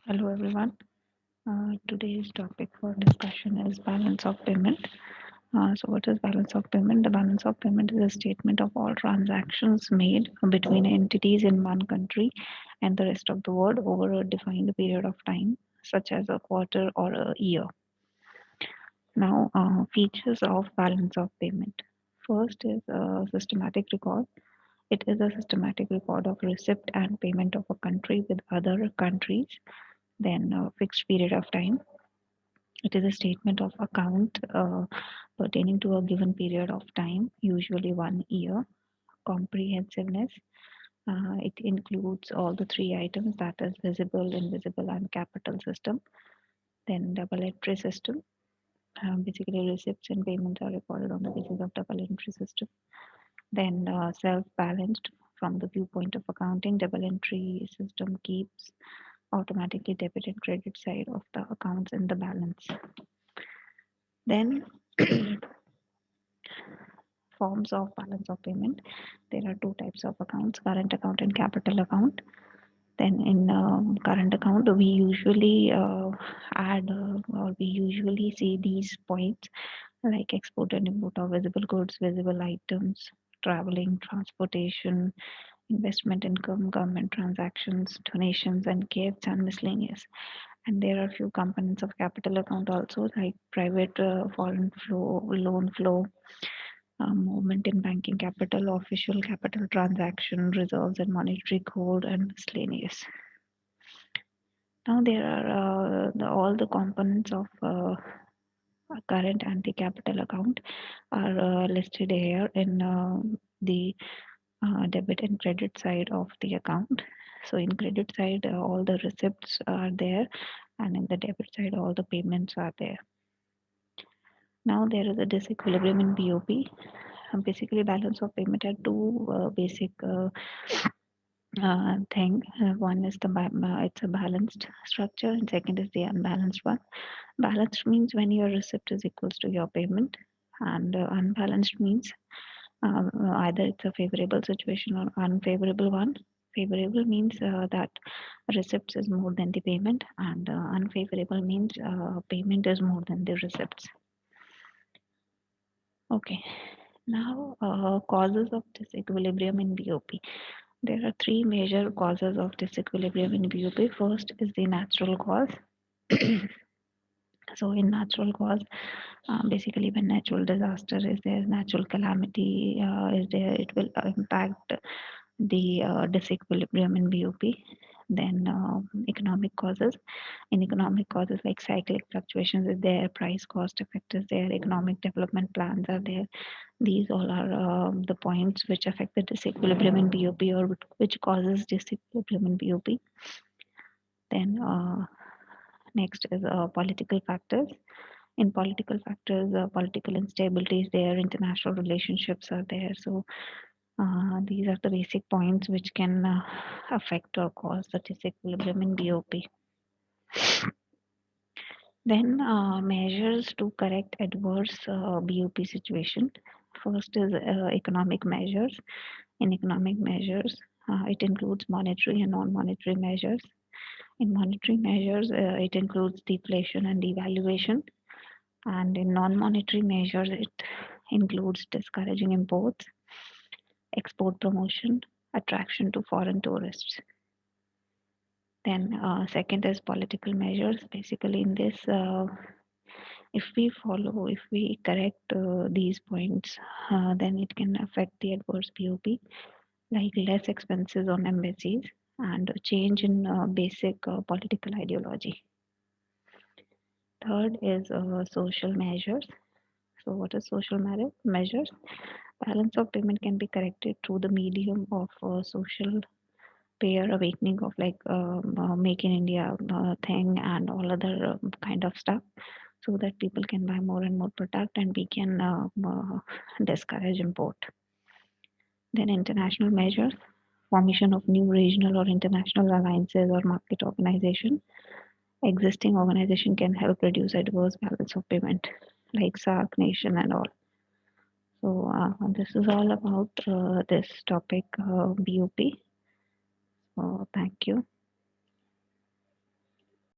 Hello everyone. Today's topic for discussion is balance of payment. So, what is balance of payment? The balance of payment is a statement of all transactions made between entities in one country and the rest of the world over a defined period of time, such as a quarter or a year. Now, features of balance of payment. First is a systematic record. It is a systematic record of receipt and payment of a country with other countries, then a fixed period of time. It is a statement of account pertaining to a given period of time, usually 1 year. Comprehensiveness. It includes all the three items, that is visible, invisible, and capital system. Then double entry system. Basically, receipts and payments are recorded on the basis of double entry system. Then self-balanced. From the viewpoint of accounting, double entry system keeps automatically debit and credit side of the accounts in the balance. Then forms of balance of payment. There are two types of accounts: current account and capital account. Then in current account, we usually add or we usually see these points like export and import of visible goods, visible items, traveling, transportation, investment income, government transactions, donations, and gifts and miscellaneous. And there are few components of capital account also, like private foreign flow, loan flow, movement in banking capital, official capital transaction, reserves and monetary code, and miscellaneous. Now there are all the components of current and the capital account are listed here in the debit and credit side of the account. So in credit side, all the receipts are there, and in the debit side, all the payments are there. Now there is a disequilibrium in BOP. Basically, balance of payment had two basic thing. One is it's a balanced structure, and second is the unbalanced one. Balanced means when your receipt is equals to your payment, and unbalanced means either it's a favorable situation or unfavorable one. Favorable means that receipts is more than the payment, and unfavorable means payment is more than the receipts. Okay, now causes of disequilibrium in BOP. There are three major causes of disequilibrium in BOP. First is the natural cause. So in natural cause, basically when natural disaster is there, natural calamity is there, it will impact the disequilibrium in BOP. Then economic causes. In economic causes like cyclic fluctuations is there, price cost effect is there, economic development plans are there. These all are the points which affect the disequilibrium in BOP or which causes disequilibrium in BOP. Then next is political factors. In political factors, political instability is there, international relationships are there. So these are the basic points which can affect or cause the disequilibrium in BOP. Then measures to correct adverse BOP situation. First is economic measures. In economic measures, it includes monetary and non-monetary measures. In monetary measures, it includes deflation and devaluation. And in non-monetary measures, it includes discouraging imports, export promotion, attraction to foreign tourists. Then second is political measures. Basically, in this, if we correct these points, then it can affect the adverse BOP, like less expenses on embassies and a change in basic political ideology. Third is social measures. So, what is social measures? Balance of payment can be corrected through the medium of social payer awakening of like make in India thing and all other kind of stuff, so that people can buy more and more product and we can discourage import. Then international measures, formation of new regional or international alliances or market organization. Existing organization can help reduce adverse balance of payment, like SARC nation and all. So this is all about this topic, BOP. Thank you.